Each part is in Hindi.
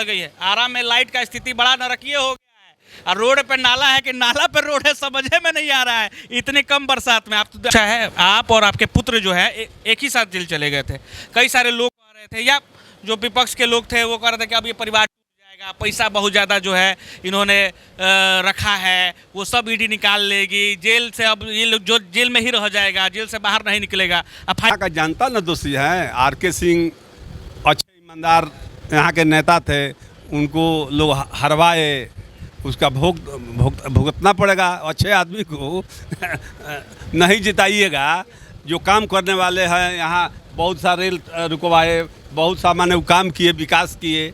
गई है। आरा में लाइट का स्थिति बड़ा नरकीय हो गया है और रोड पे नाला है कि नाला पे रोड है समझे में नहीं आ रहा है इतनी कम बरसात में। आप तो अच्छा है आप और आपके पुत्र जो है एक ही साथ जेल चले गए थे। कई सारे लोग कह रहे थे या जो विपक्ष के लोग थे वो कह रहे थे कि अब ये परिवार टूट जाएगा, पैसा बहुत ज़्यादा जो है इन्होंने रखा है वो सब ईडी निकाल लेगी, जेल से अब ये लोग जो जेल में ही रह जाएगा, जेल से बाहर नहीं निकलेगा। अब का जनता न दोषी है। आर.के. सिंह अच्छे ईमानदार यहाँ के नेता थे, उनको लोग हरवाए, उसका भुगतना पड़ेगा। अच्छे आदमी को नहीं जिताइएगा। जो काम करने वाले हैं यहाँ बहुत सारे रुकवाए, बहुत सा माने काम किए, विकास किए।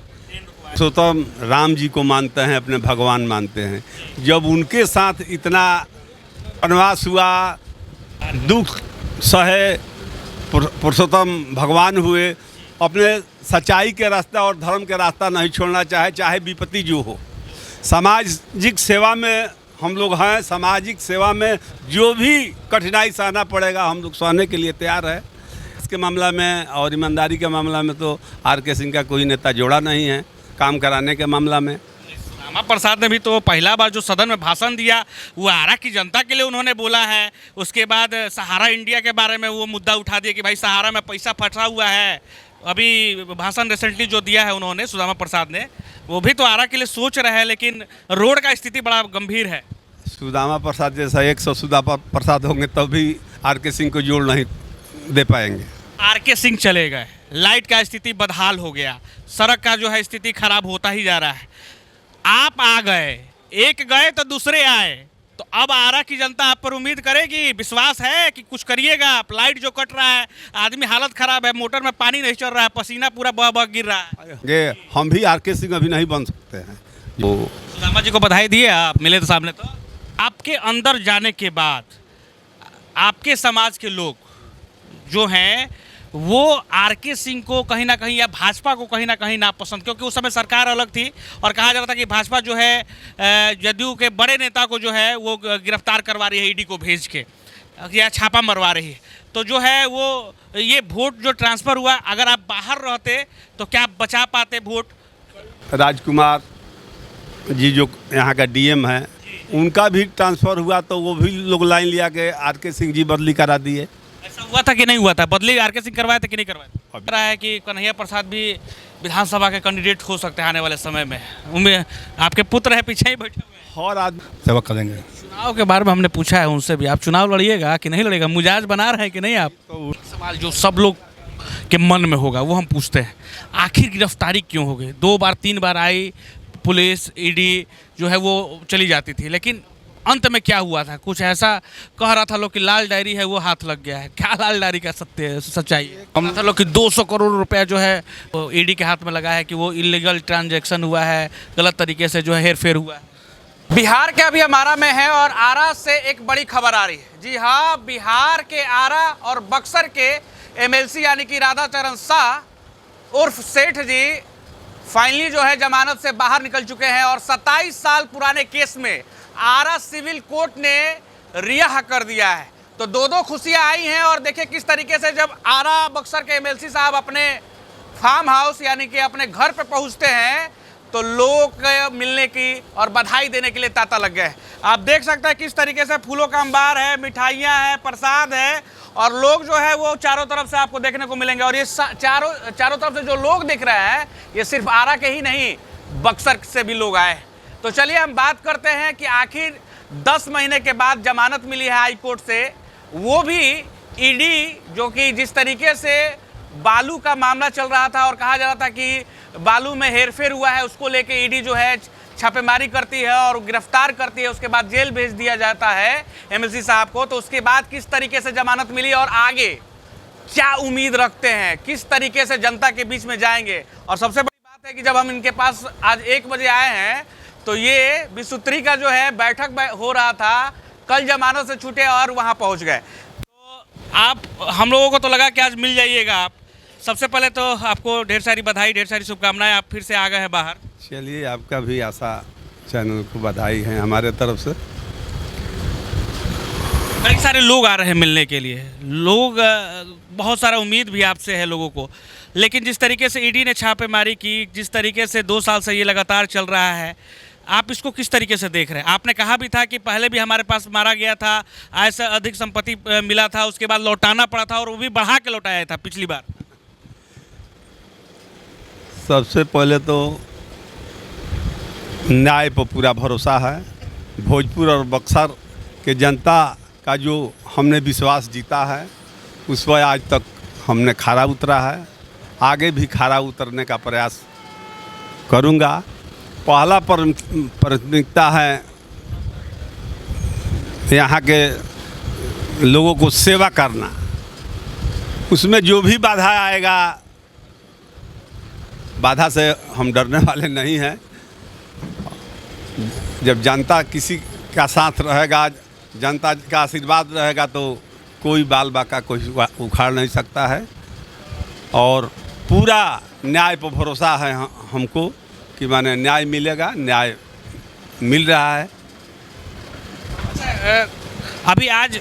तो राम जी को मानते हैं, अपने भगवान मानते हैं। जब उनके साथ इतना वनवास हुआ, दुख सहे, पुरुषोत्तम भगवान हुए, अपने सच्चाई के रास्ता और धर्म के रास्ता नहीं छोड़ना चाहे विपत्ति जो हो। सामाजिक सेवा में हम लोग हैं, सामाजिक सेवा में जो भी कठिनाई सहना पड़ेगा हम लोग सहने के लिए तैयार है। इसके मामला में और ईमानदारी के मामला में तो आर.के. सिंह का कोई नेता जोड़ा नहीं है काम कराने के मामला में। श्यामा प्रसाद ने भी तो पहला बार जो सदन में भाषण दिया वो आरा की जनता के लिए उन्होंने बोला है। उसके बाद सहारा इंडिया के बारे में वो मुद्दा उठा दिया कि भाई सहारा में पैसा फंसा हुआ है। अभी भाषण रिसेंटली जो दिया है उन्होंने श्यामा प्रसाद ने, वो भी तो आरा के लिए सोच रहे हैं, लेकिन रोड का स्थिति बड़ा गंभीर है। श्यामा प्रसाद जैसा 100 श्यामा प्रसाद होंगे तब भी आर.के. सिंह को जोड़ नहीं दे पाएंगे। आर.के. सिंह चले गए, लाइट का स्थिति बदहाल हो गया, सड़क का जो है स्थिति खराब होता ही जा रहा है। आप आ गए, एक गए तो दूसरे आए, तो अब आरा की जनता आप पर उम्मीद करेगी, विश्वास है कि कुछ करिएगा आप। लाइट जो कट रहा है, आदमी हालत खराब है, मोटर में पानी नहीं चल रहा है, पसीना पूरा बह बह गिर रहा है। ये हम भी आर.के. सिंह अभी नहीं बन सकते हैं। जो श्यामा जी को बधाई दिए, आप मिले तो सामने। तो आपके अंदर जाने के बाद आपके समाज के लोग जो हैं वो आर.के. सिंह को कहीं ना कहीं या भाजपा को कहीं ना कहीं नापसंद, क्योंकि उस समय सरकार अलग थी और कहा जा रहा था कि भाजपा जो है जदयू के बड़े नेता को जो है वो गिरफ्तार करवा रही है ईडी को भेज के या छापा मरवा रही है। तो जो है वो ये वोट जो ट्रांसफ़र हुआ, अगर आप बाहर रहते तो क्या बचा पाते वोट? राजकुमार जी जो यहाँ का डीएम है उनका भी ट्रांसफ़र हुआ तो वो भी लोग लाइन लिया के आर.के. सिंह जी बदली करा दिए। ऐसा हुआ था कि नहीं हुआ था? बदली आर.के. सिंह करवाए थे कि नहीं करवाए थे? लग रहा है कि कन्हैया प्रसाद भी विधानसभा के कैंडिडेट हो सकते हैं आने वाले समय में। उनमें आपके पुत्र है पीछे ही बैठे हुए हैं। और आदमी सेवा करेंगे। चुनाव के बारे में हमने पूछा है उनसे भी, आप चुनाव लड़िएगा कि नहीं लड़िएगा? मिजाज बना रहे हैं कि नहीं आप? तो सवाल जो सब लोग के मन में होगा वो हम पूछते हैं, आखिर गिरफ्तारी क्यों हो गई? 2 बार 3 बार आई पुलिस, ईडी जो है वो चली जाती थी, लेकिन अंत में क्या हुआ था? कुछ ऐसा कह रहा था लोग कि लाल डायरी है वो हाथ लग गया है। क्या लाल डायरी का सच्चाई है? कहा था लोग कि 200 करोड़ रुपया जो है ईडी के हाथ में लगा है कि वो इलीगल ट्रांजैक्शन हुआ है, गलत तरीके से जो है हेर फेर हुआ है। बिहार के अभी हम आरा में हैं और आरा से एक बड़ी खबर आ रही है। जी हाँ, बिहार के आरा और बक्सर के एमएलसी यानी कि राधाचरण शाह उर्फ सेठ जी फाइनली जो है जमानत से बाहर निकल चुके हैं और 27 साल पुराने केस में आरा सिविल कोर्ट ने रिहा कर दिया है। तो 2 खुशियां आई हैं और देखिए किस तरीके से जब आरा बक्सर के एमएलसी साहब अपने फार्म हाउस यानी कि अपने घर पे पहुंचते हैं तो लोग मिलने की और बधाई देने के लिए तांता लग गए। आप देख सकते हैं किस तरीके से फूलों का अंबार है, मिठाइयाँ हैं, प्रसाद है और लोग जो है वो चारों तरफ से आपको देखने को मिलेंगे। और ये चारों तरफ से जो लोग दिख रहे हैं ये सिर्फ आरा के ही नहीं, बक्सर से भी लोग आए। तो चलिए हम बात करते हैं कि आखिर 10 महीने के बाद जमानत मिली है हाई कोर्ट से, वो भी ईडी जो कि जिस तरीके से बालू का मामला चल रहा था और कहा जा रहा था कि बालू में हेरफेर हुआ है, उसको लेके ईडी जो है छापेमारी करती है और गिरफ्तार करती है, उसके बाद जेल भेज दिया जाता है एमएलसी साहब को। तो उसके बाद किस तरीके से जमानत मिली और आगे क्या उम्मीद रखते हैं, किस तरीके से जनता के बीच में जाएंगे। और सबसे बड़ी बात है कि जब हम इनके पास आज 1 बजे आए हैं तो ये विसूत्री का जो है बैठक हो रहा था, कल जमानत से छूटे और वहाँ पहुँच गए। तो आप हम लोगों को तो लगा कि आज मिल जाइएगा आप। सबसे पहले तो आपको ढेर सारी बधाई, ढेर सारी शुभकामनाएं, आप फिर से आ गए हैं बाहर। चलिए आपका भी आशा चैनल को बधाई है हमारे तरफ से। कई सारे लोग आ रहे हैं मिलने के लिए, लोग बहुत सारा उम्मीद भी आपसे है लोगों को। लेकिन जिस तरीके से ईडी ने छापेमारी की, जिस तरीके से 2 साल से ये लगातार चल रहा है, आप इसको किस तरीके से देख रहे हैं? आपने कहा भी था कि पहले भी हमारे पास मारा गया था, ऐसा अधिक संपत्ति मिला था, उसके बाद लौटाना पड़ा था और वो भी बढ़ा के लौटाया था पिछली बार। सबसे पहले तो न्याय पर पूरा भरोसा है। भोजपुर और बक्सर के जनता का जो हमने विश्वास जीता है, उस पर आज तक हमने खरा उतरा है, आगे भी खरा उतरने का प्रयास करूँगा। पहला प्राथमिकता है यहाँ के लोगों को सेवा करना। उसमें जो भी बाधा आएगा, बाधा से हम डरने वाले नहीं हैं। जब जनता किसी का साथ रहेगा, जनता का आशीर्वाद रहेगा, तो कोई बाल बाका कोई उखाड़ नहीं सकता है। और पूरा न्याय पर भरोसा है हमको कि माने न्याय मिलेगा, न्याय मिल रहा है। अभी आज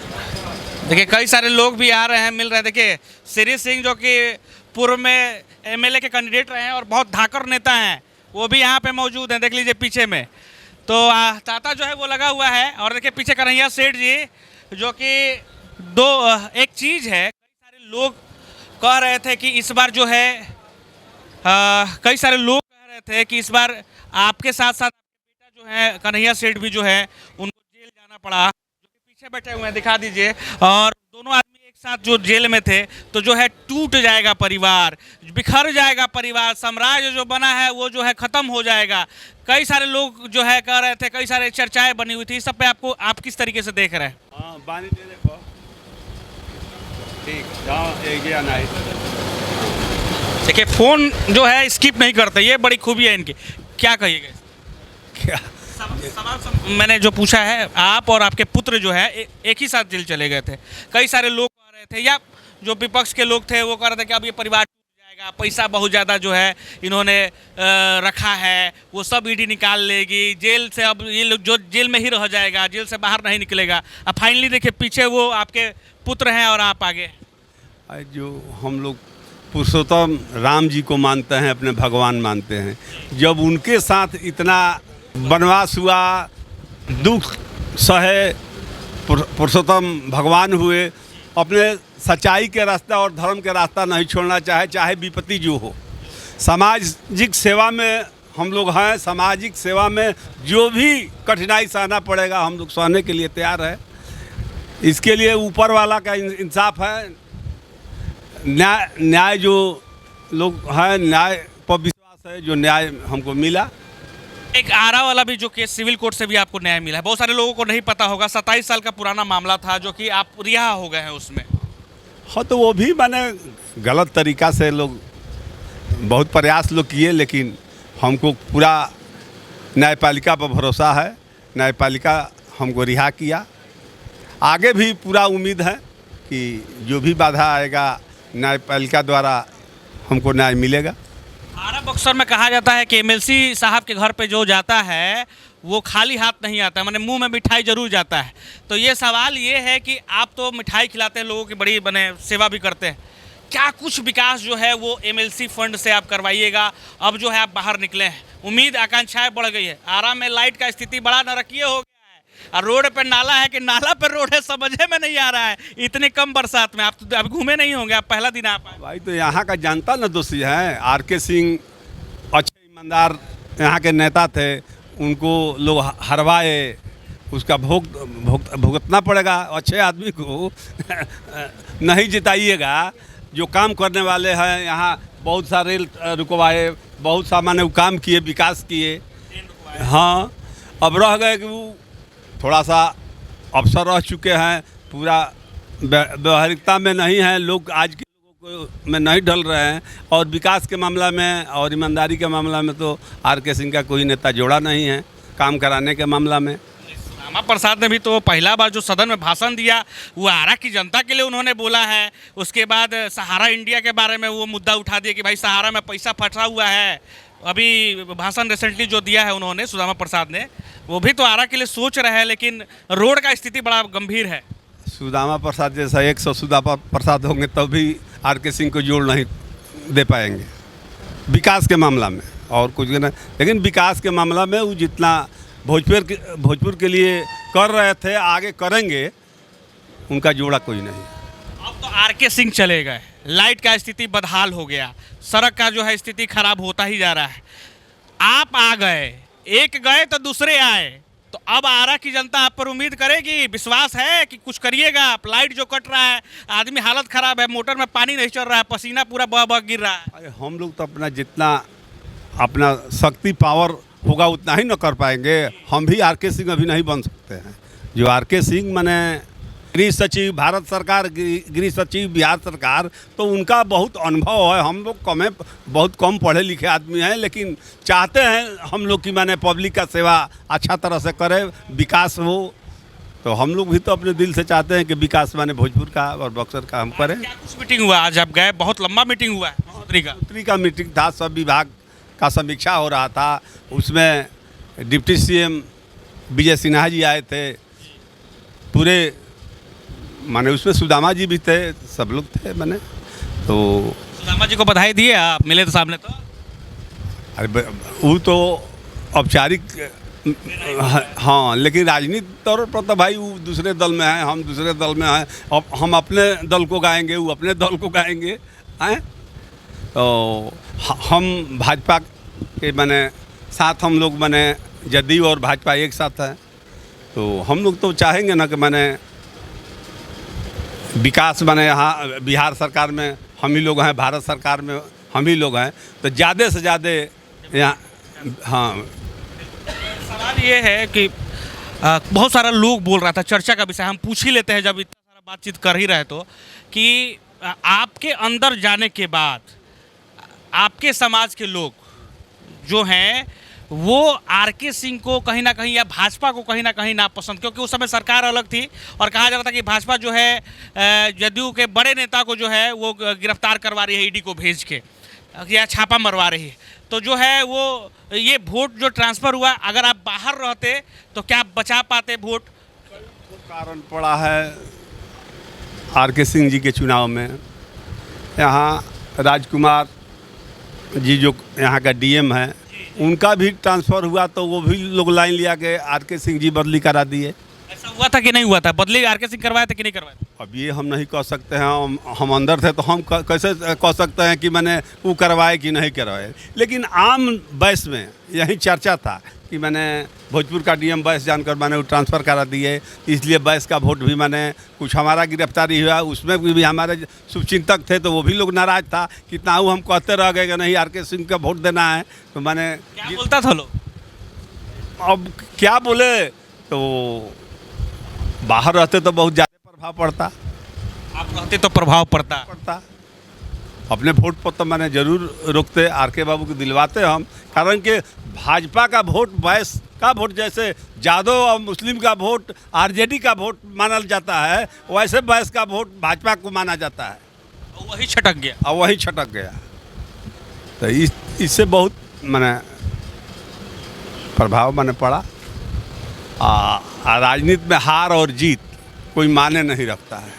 देखिए कई सारे लोग भी आ रहे हैं, मिल रहे हैं। देखिए श्री सिंह जो कि पूर्व में एमएलए के कैंडिडेट रहे हैं और बहुत धाकड़ नेता हैं, वो भी यहाँ पे मौजूद हैं। देख लीजिए पीछे में तो ताता जो है वो लगा हुआ है। और देखिए पीछे कन्हैया सेठ जी, जो कि एक चीज़ है, कई सारे लोग कह रहे थे कि इस बार जो है कई सारे लोग कह रहे थे कि इस बार आपके साथ साथ आपके बेटा जो है कन्हैया सेठ भी जो है उनको जेल जाना पड़ा, जो कि पीछे बैठे हुए हैं, दिखा दीजिए। और दोनों आदमी एक साथ जो जेल में थे, तो जो है टूट जाएगा परिवार, बिखर जाएगा परिवार, साम्राज्य जो बना है वो जो है ख़त्म हो जाएगा। कई सारे लोग जो है कह रहे थे, कई सारे चर्चाएं बनी हुई थी। इस सब पे आपको आप किस तरीके से देख रहे हैं? हाँ, बानी दे देखो, ठीक गया नहीं। देखिए फ़ोन जो है स्किप नहीं करते, ये बड़ी खूबी है इनकी। क्या कहिएगा? क्या सवाल मैंने जो पूछा है, आप और आपके पुत्र जो है एक ही साथ जेल चले गए थे। कई सारे लोग कह रहे थे, या जो विपक्ष के लोग थे वो कह रहे थे कि अब ये परिवार टूट जाएगा, पैसा बहुत ज़्यादा जो है इन्होंने रखा है, वो सब ईडी निकाल लेगी, जेल से अब ये लोग जो जेल में ही रह जाएगा, जेल से बाहर नहीं निकलेगा। अब फाइनली देखिए पीछे वो आपके पुत्र हैं और आप आगे। जो हम लोग पुरुषोत्तम राम जी को मानते हैं, अपने भगवान मानते हैं, जब उनके साथ इतना वनवास हुआ, दुख सहे, पुरुषोत्तम भगवान हुए, अपने सच्चाई के रास्ता और धर्म के रास्ता नहीं छोड़ना चाहे विपत्ति जो हो। सामाजिक सेवा में हम लोग हैं, सामाजिक सेवा में जो भी कठिनाई सहना पड़ेगा हम लोग सहने के लिए तैयार है। इसके लिए ऊपर वाला का इंसाफ है। न्याय जो लोग हैं, न्याय पर विश्वास है, जो न्याय हमको मिला। एक आरा वाला भी जो केस सिविल कोर्ट से भी आपको न्याय मिला है, बहुत सारे लोगों को नहीं पता होगा। 27 साल का पुराना मामला था जो कि आप रिहा हो गए हैं उसमें। हाँ, तो वो भी मैंने गलत तरीका से लोग बहुत प्रयास लोग किए, लेकिन हमको पूरा न्यायपालिका पर भरोसा है। न्यायपालिका हमको रिहा किया। आगे भी पूरा उम्मीद है कि जो भी बाधा आएगा न्यायपालिका द्वारा हमको न्याय मिलेगा। आरा बक्सर में कहा जाता है कि एमएलसी साहब के घर पे जो जाता है वो खाली हाथ नहीं आता है, माने मुंह में मिठाई जरूर जाता है। तो ये सवाल ये है कि आप तो मिठाई खिलाते हैं लोगों की, बड़ी बने सेवा भी करते हैं, क्या कुछ विकास जो है वो एमएलसी फंड से आप करवाइएगा? अब जो है आप बाहर निकले हैं, उम्मीद आकांक्षाएं बढ़ गई है। आरा में लाइट का स्थिति बड़ा नारकीय हो गया है, और रोड पे नाला है कि नाला पे रोड है, समझे में नहीं आ रहा है। इतने कम बरसात में आप तो अब घूमे नहीं होंगे, आप पहला दिन आप आए। भाई तो यहाँ का जनता न दोषी है। आर.के. सिंह अच्छे ईमानदार यहाँ के नेता थे, उनको लोग हरवाए, उसका भुगतना पड़ेगा। अच्छे आदमी को नहीं जिताइएगा। जो काम करने वाले हैं यहाँ, बहुत सा रेल रुकवाए, बहुत सा माने काम किए, विकास किए। हाँ, अब रह गए कि वो थोड़ा सा अवसर रह चुके हैं, पूरा व्यवहारिकता में नहीं है। लोग आज के लोगों को में नहीं ढल रहे हैं, और विकास के मामला में और ईमानदारी के मामला में तो आर.के. सिंह का कोई नेता जोड़ा नहीं है काम कराने के मामला में। श्यामा प्रसाद ने भी तो पहला बार जो सदन में भाषण दिया वो आरा की जनता के लिए उन्होंने बोला है। उसके बाद सहारा इंडिया के बारे में वो मुद्दा उठा दिया कि भाई सहारा में पैसा फंसा हुआ है। अभी भाषण रिसेंटली जो दिया है उन्होंने, श्यामा प्रसाद ने, वो भी तो आरा के लिए सोच रहे हैं, लेकिन रोड का स्थिति बड़ा गंभीर है। श्यामा प्रसाद जैसा 100 श्यामा प्रसाद होंगे तब भी आर.के. सिंह को जोड़ नहीं दे पाएंगे विकास के मामला में, और कुछ नहीं। लेकिन विकास के मामला में वो जितना भोजपुर के लिए कर रहे थे, आगे करेंगे, उनका जोड़ा कोई नहीं। अब तो आरके सिंह चले गए, लाइट का स्थिति बदहाल हो गया, सड़क का जो है स्थिति खराब होता ही जा रहा है। आप आ गए, एक गए तो दूसरे आए, तो अब आरा की जनता आप पर उम्मीद करेगी, विश्वास है कि कुछ करिएगा आप? लाइट जो कट रहा है, आदमी हालत खराब है, मोटर में पानी नहीं चल रहा है, पसीना पूरा बह बह गिर रहा है। अरे हम लोग तो अपना जितना अपना शक्ति पावर होगा उतना ही न कर पाएंगे। हम भी आरके सिंह अभी नहीं बन सकते हैं। जो आरके सिंह माने गृह सचिव भारत सरकार, गृह सचिव बिहार सरकार, तो उनका बहुत अनुभव है। हम लोग बहुत कम पढ़े लिखे आदमी हैं, लेकिन चाहते हैं हम लोग की माने पब्लिक का सेवा अच्छा तरह से करें, विकास हो। तो हम लोग भी तो अपने दिल से चाहते हैं कि विकास माने भोजपुर का और बक्सर का हम करें। क्या कुछ मीटिंग हुआ आज? आप गए, बहुत लंबा मीटिंग हुआ है। मंत्री का मीटिंग था, सब विभाग का समीक्षा हो रहा था। उसमें डिप्टी सीएम विजय सिन्हा जी आए थे, पूरे माने उसमें सुदामा जी भी थे, सब लोग थे माने। तो सुदामा जी को बधाई दिए आप? मिले तो सामने तो? अरे वो तो औपचारिक, हाँ, लेकिन राजनीतिक तौर पर तो भाई वो दूसरे दल में है, हम दूसरे दल में हैं। अब हम अपने दल को गाएंगे, वो अपने दल को गाएंगे, हैं। तो हम भाजपा के माने साथ, हम लोग माने जदयू और भाजपा एक साथ है। तो हम लोग तो चाहेंगे ना कि माने विकास माने यहाँ बिहार सरकार में हम ही लोग हैं, भारत सरकार में हम ही लोग हैं, तो ज़्यादा से ज़्यादा यहाँ, हाँ। सवाल ये है कि बहुत सारा लोग बोल रहा था, चर्चा का विषय हम पूछ ही लेते हैं जब इतना सारा बातचीत कर ही रहे, तो कि आपके अंदर जाने के बाद आपके समाज के लोग जो हैं वो आरके सिंह को कहीं ना कहीं या भाजपा को कहीं ना कहीं नापसंद, क्योंकि उस समय सरकार अलग थी और कहा जा रहा था कि भाजपा जो है जदयू के बड़े नेता को जो है वो गिरफ्तार करवा रही है ईडी को भेज के, या छापा मरवा रही है। तो जो है वो ये वोट जो ट्रांसफ़र हुआ, अगर आप बाहर रहते तो क्या बचा पाते वोट? कारण पड़ा है आरके सिंह जी के चुनाव में। यहाँ राजकुमार जी जो यहाँ का डीएम है, उनका भी ट्रांसफ़र हुआ, तो वो भी लोग लाइन लिया के आरके सिंह जी बदली करा दिए। ऐसा हुआ था कि नहीं हुआ था? बदली आरके सिंह करवाए थे कि नहीं करवाए थे? अब ये हम नहीं कह सकते हैं, हम अंदर थे तो हम कैसे कह सकते हैं कि मैंने वो करवाए कि नहीं करवाए। लेकिन आम बहस में यही चर्चा था कि मैंने भोजपुर का डीएम बहस जानकर मैंने वो ट्रांसफ़र करा दिए, इसलिए बहस का वोट भी मैंने कुछ हमारा गिरफ्तारी हुआ, उसमें भी हमारे शुभचिंतक थे, तो वो भी लोग नाराज़ था कि ताऊ हम कहते रह गए कि नहीं आरके सिंह का वोट देना है। तो मैंने क्या बोलता था लोग? अब क्या बोले, तो बाहर रहते तो बहुत ज़्यादा प्रभाव पड़ता, आप रहते तो प्रभाव पड़ता। अपने वोट पर तो मैंने जरूर रोकते, आरके बाबू को दिलवाते हम। कारण कि भाजपा का वोट बैस का वोट, जैसे यादव और मुस्लिम का वोट आरजेडी का वोट माना जाता है, वैसे बैस का वोट भाजपा को माना जाता है। वही छटक गया, और वही छटक गया। तो इससे बहुत मैंने प्रभाव मैंने पड़ा। राजनीति में हार और जीत कोई माने नहीं रखता है।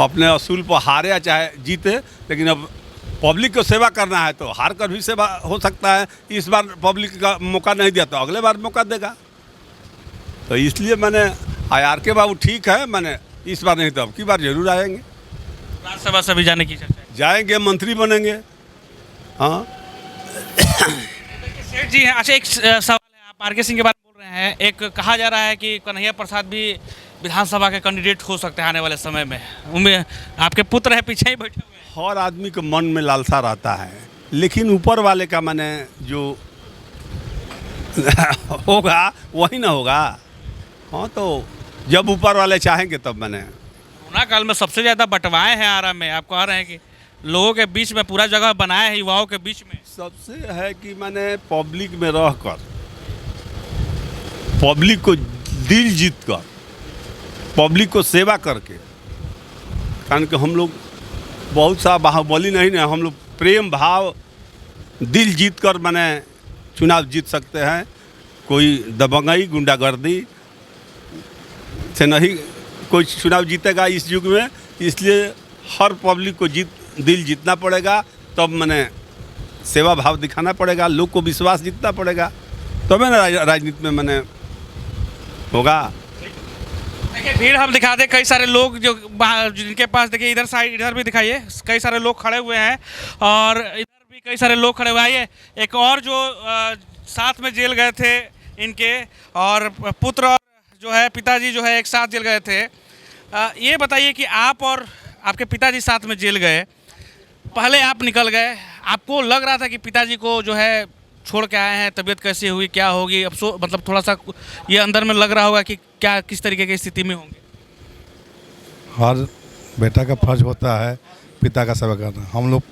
अपने असूल पर हारे या चाहे जीते, लेकिन अब पब्लिक को सेवा करना है तो हार कर भी सेवा हो सकता है। इस बार पब्लिक का मौका नहीं दिया तो अगले बार मौका देगा। तो इसलिए मैंने आरके बाबू ठीक है, मैंने इस बार नहीं तो अब की बार जरूर आएंगे। राज्यसभा से भी जाने की चर्चा है? जाएंगे, मंत्री बनेंगे। हाँ सेठ जी हैं। अच्छा, एक सवाल है, आप आरके सिंह के बारे में बोल रहे हैं, एक कहा जा रहा है कि कन्हैया प्रसाद भी विधानसभा के कैंडिडेट हो सकते हैं आने वाले समय में। उनमें आपके पुत्र है, पीछे ही बैठे हुए हैं। हर आदमी के मन में लालसा रहता है, लेकिन ऊपर वाले का माने जो होगा वही ना होगा। हाँ, तो जब ऊपर वाले चाहेंगे तब मैंने। कोरोना काल में सबसे ज़्यादा बंटवाए हैं आरा में, आप कह रहे हैं कि लोगों के बीच में पूरा जगह बनाए हैं, युवाओं के बीच में। सबसे है कि मैंने पब्लिक में रहकर, पब्लिक को दिल जीत कर, पब्लिक को सेवा करके, कारण कि हम लोग बहुत सा बाहुबली नहीं है, हम लोग प्रेम भाव दिल जीत कर मैंने चुनाव जीत सकते हैं। कोई दबंगई गुंडागर्दी से नहीं कोई चुनाव जीतेगा इस युग में। इसलिए हर पब्लिक को दिल जीतना पड़ेगा, तब मैंने सेवा भाव दिखाना पड़ेगा, लोग को विश्वास जीतना पड़ेगा, तब ना राजनीति में मैंने होगा। देखिए भीड़ हम दिखा दें, कई सारे लोग जो जिनके पास, देखिए इधर साइड, इधर भी दिखाइए, कई सारे लोग खड़े हुए हैं और इधर भी कई सारे लोग खड़े हुए हैं। एक और जो साथ में जेल गए थे इनके, और पुत्र और जो है पिताजी जो है एक साथ जेल गए थे। ये बताइए कि आप और आपके पिताजी साथ में जेल गए, पहले आप निकल गए, आपको लग रहा था कि पिताजी को जो है छोड़ के आए हैं, तबीयत कैसी हुई, क्या होगी, अफसोस, मतलब थोड़ा सा ये अंदर में लग रहा होगा कि क्या किस तरीके की स्थिति में होंगे? हर बेटा का फर्ज होता है पिता का सेवा करना। हम लोग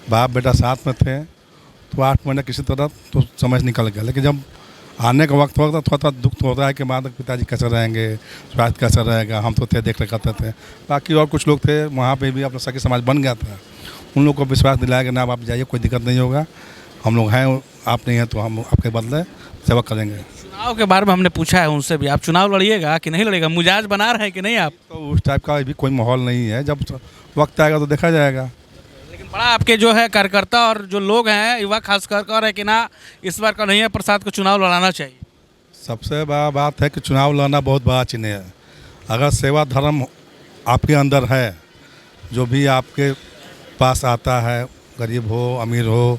बाप बेटा साथ में थे तो 8 महीने किसी तरह तो समझ निकल गया, लेकिन जब आने का वक्त होता थोड़ा थोड़ा दुख तो होता है कि बाद पिताजी कैसे रहेंगे, स्वास्थ्य कैसा रहेगा। हम तो थे, देख रहे करते थे, बाकी और कुछ लोग थे वहाँ पे भी अपना सखी समाज बन गया था। उन लोग को विश्वास दिलाया कि ना आप जाइए, कोई दिक्कत नहीं होगा, हम लोग हैं, आप नहीं हैं तो हम आपके बदले सेवा करेंगे। चुनाव के बारे में हमने पूछा है उनसे भी, आप चुनाव लड़िएगा कि नहीं लड़िएगा, मिजाज बना रहे हैं कि नहीं आप? तो उस टाइप का भी कोई माहौल नहीं है, जब वक्त आएगा तो देखा जाएगा। लेकिन बड़ा आपके जो है कार्यकर्ता और जो लोग हैं युवा खास कर कह रहे हैं कि ना इस बार का नहीं है, प्रसाद को चुनाव लड़ाना चाहिए। सबसे बड़ा बात है कि चुनाव लड़ना बहुत बड़ा चिन्ह है। अगर सेवा धर्म आपके अंदर है, जो भी आपके पास आता है, गरीब हो अमीर हो,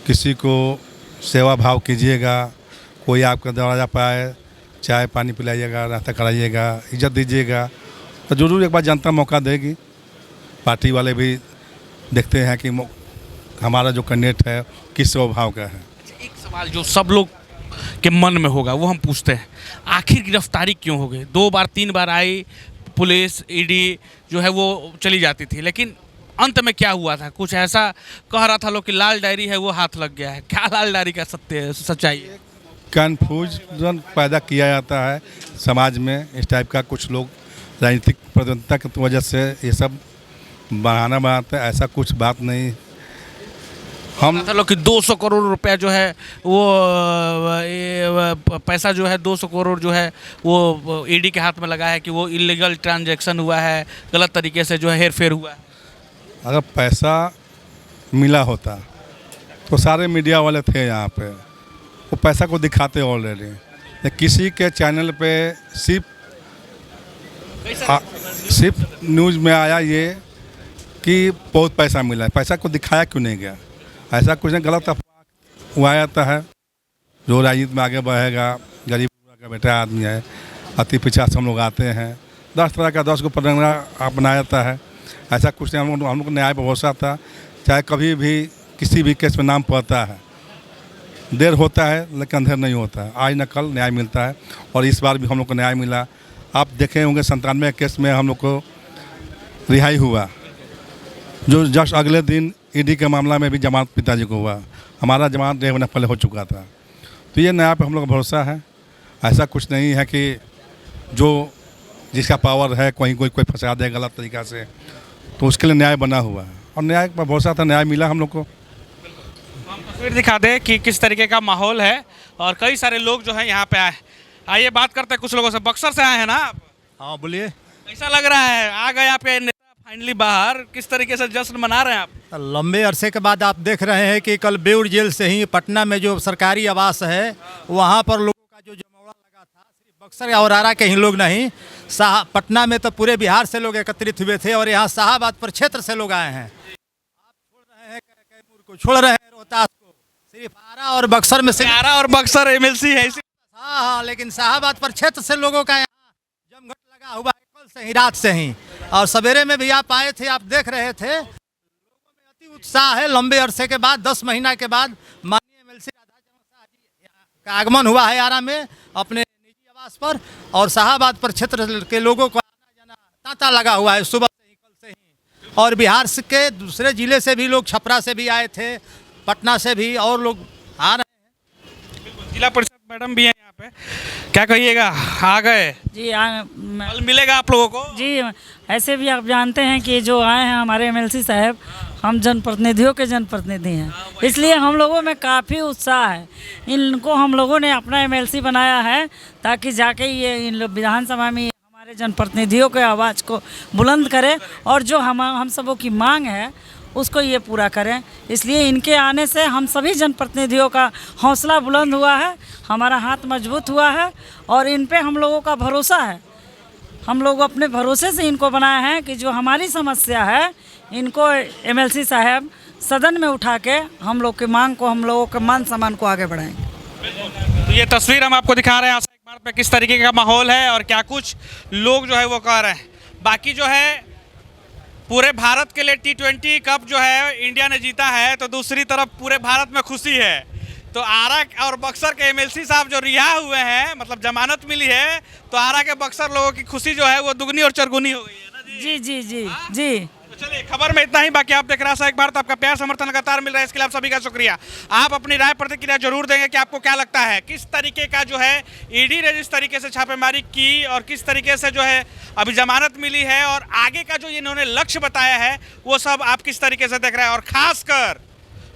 किसी को सेवा भाव कीजिएगा, कोई आपका दरवाजा पाए, चाय पानी पिलाइएगा, नाश्ता कराइएगा, इज्जत दीजिएगा, तो जरूर एक बार जनता मौका देगी। पार्टी वाले भी देखते हैं कि हमारा जो कैंडिडेट है किस स्वभाव का है। एक सवाल जो सब लोग के मन में होगा वो हम पूछते हैं, आखिर गिरफ्तारी क्यों हो गई? 2 बार 3 बार आई पुलिस, ईडी जो है वो चली जाती थी, लेकिन अंत में क्या हुआ था? कुछ ऐसा कह रहा था लोग कि लाल डायरी है वो हाथ लग गया है, क्या लाल डायरी का सच्चाई है? कन्फ्यूजन पैदा किया जाता है समाज में, इस टाइप का कुछ लोग राजनीतिक प्रतिद्वंद्विता की वजह से ये सब बहाना बनाते हैं, ऐसा कुछ बात नहीं। हम लोग कि 200 करोड़ रुपया जो है वो पैसा जो है 200 करोड़ जो है वो ईडी के हाथ में लगा है कि वो इलीगल ट्रांजैक्शन हुआ है, गलत तरीके से जो है हेर फेर हुआ है। अगर पैसा मिला होता तो सारे मीडिया वाले थे यहाँ पे, वो पैसा को दिखाते ऑलरेडी। किसी के चैनल पे सिर्फ न्यूज़ में आया ये कि बहुत पैसा मिला है, पैसा को दिखाया क्यों नहीं गया? ऐसा कुछ नहीं, गलत अफवाह हुआ जाता है। जो राजनीति में आगे बढ़ेगा, गरीब का बेटा आदमी है, अति पिछड़ा से हम लोग आते हैं, 10 तरह का 10 को पलंगा अपनाया जाता है। ऐसा कुछ नहीं, हम लोग को न्याय पर भरोसा था। चाहे कभी भी किसी भी केस में नाम पड़ता है, देर होता है लेकिन अंधेर नहीं होता है, आज न कल न्याय मिलता है, और इस बार भी हम लोग को न्याय मिला। आप देखे होंगे 97 केस में हम लोग को रिहाई हुआ, जो जस्ट अगले दिन ईडी के मामला में भी जमानत पिताजी को हुआ, हमारा जमानत 1 महीना पहले हो चुका था। तो ये न्याय पे हम लोग का भरोसा है। ऐसा कुछ नहीं है कि जो जिसका पावर है कोई फंसा दे गलत तरीक़ा से, तो उसके लिए न्याय बना हुआ है और न्याय पर भरोसा था, न्याय मिला हम लोग को। हम तस्वीर दिखा दें कि किस तरीके का माहौल है और कई सारे लोग जो है यहाँ पे आए। आइए बात करते हैं कुछ लोगों से। बक्सर से आए हैं ना आप? हाँ बोलिए। कैसा लग रहा है, आ गए आपके नेता फाइनली बाहर, किस तरीके से जश्न मना रहे हैं आप? लंबे अरसे के बाद आप देख रहे हैं कि कल बेउर जेल से ही पटना में जो सरकारी आवास है वहाँ पर लोगों का जो जमावड़ा लगा था, सिर्फ बक्सर और आरा के ही लोग नहीं, पटना में तो पूरे बिहार से लोग एकत्रित हुए थे और यहाँ शाहाबाद पर क्षेत्र से लोग आए हैं। आप छोड़ रहे हैं कैमूर को, छोड़ रहे हैं रोहतास को, सिर्फ आरा और बक्सर में से आरा और बक्सर MLC है इसी। हाँ, लेकिन शाहाबाद पर क्षेत्र से लोगों का यहाँ जमघट लगा हुआ है कल से ही, रात से ही, और सवेरे में भी आप आए थे, आप देख रहे थे, लोगों में अति उत्साह है। लंबे अरसे के बाद 10 महीना के बाद माननीय MLC राधाचरण शाह जी का आगमन हुआ है आरा में अपने निजी आवास पर, और शाहाबाद पर क्षेत्र के लोगों को आना जाना तांता लगा हुआ है सुबह से ही, कल से ही। और बिहार के दूसरे जिले से भी लोग, छपरा से भी आए थे, पटना से भी, और लोग आ रहे हैं। जिला परिषद मैडम भी हैं यहाँ पे, क्या कहिएगा, आ गए जी? कल मिलेगा आप लोगों को? जी, ऐसे भी आप जानते हैं कि जो आए हैं हमारे MLC साहब, हम जनप्रतिनिधियों के जनप्रतिनिधि हैं, इसलिए हम लोगों में काफ़ी उत्साह है। इनको हम लोगों ने अपना MLC बनाया है ताकि जाके ये इन लोग विधानसभा में हमारे जनप्रतिनिधियों के आवाज़ को बुलंद करे, और जो हम सबों की मांग है उसको ये पूरा करें। इसलिए इनके आने से हम सभी जनप्रतिनिधियों का हौसला बुलंद हुआ है, हमारा हाथ मजबूत हुआ है और इन पे हम लोगों का भरोसा है। हम लोग अपने भरोसे से इनको बनाए हैं कि जो हमारी समस्या है इनको एमएलसी साहब सदन में उठा के हम लोग की मांग को, हम लोगों के मान सम्मान को आगे बढ़ाएंगे। तो ये तस्वीर हम आपको दिखा रहे हैं आशा एक भारत पे किस तरीके का माहौल है और क्या कुछ लोग जो है वो कह रहे हैं। बाकी जो है पूरे भारत के लिए T20 कप जो है इंडिया ने जीता है, तो दूसरी तरफ पूरे भारत में खुशी है। तो आरा और बक्सर के एमएलसी साहब जो रिहा हुए हैं, मतलब जमानत मिली है, तो आरा के बक्सर लोगों की खुशी जो है वो दुगनी और चरगुनी हो गई है ना जी। जी जी जी जी। तो चलिए खबर में इतना ही। बाकी आप देख रहे हैं एक बार, तो आपका प्यार समर्थन लगातार मिल रहा है, इसके लिए आप सभी का शुक्रिया। आप अपनी राय प्रतिक्रिया जरूर देंगे कि आपको क्या लगता है किस तरीके का जो है ईडी ने जिस तरीके से छापेमारी की और किस तरीके से जो है अभी जमानत मिली है और आगे का जो इन्होंने लक्ष्य बताया है वो सब आप किस तरीके से देख रहे हैं। और खासकर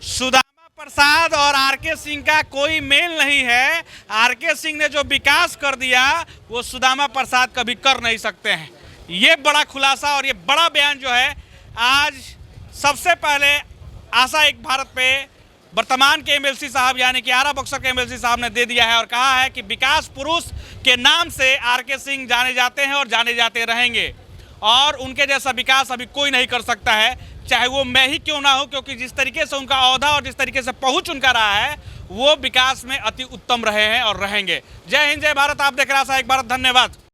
सुदामा प्रसाद और आरके सिंह का कोई मेल नहीं है। आरके सिंह ने जो विकास कर दिया वो सुदामा प्रसाद कभी कर नहीं सकते हैं। ये बड़ा खुलासा और ये बड़ा बयान जो है आज सबसे पहले आशा एक भारत पे वर्तमान के एमएलसी साहब यानी कि आरा बक्सर के एमएलसी साहब ने दे दिया है और कहा है कि विकास पुरुष के नाम से आरके सिंह जाने जाते हैं और जाने जाते रहेंगे और उनके जैसा विकास अभी कोई नहीं कर सकता है, चाहे वो मैं ही क्यों ना हो, क्योंकि जिस तरीके से उनका ओहदा और जिस तरीके से पहुंच उनका रहा है वो विकास में अति उत्तम रहे हैं और रहेंगे। जय हिंद, जय भारत। आप देख रहे हैं आशा एक भारत। धन्यवाद।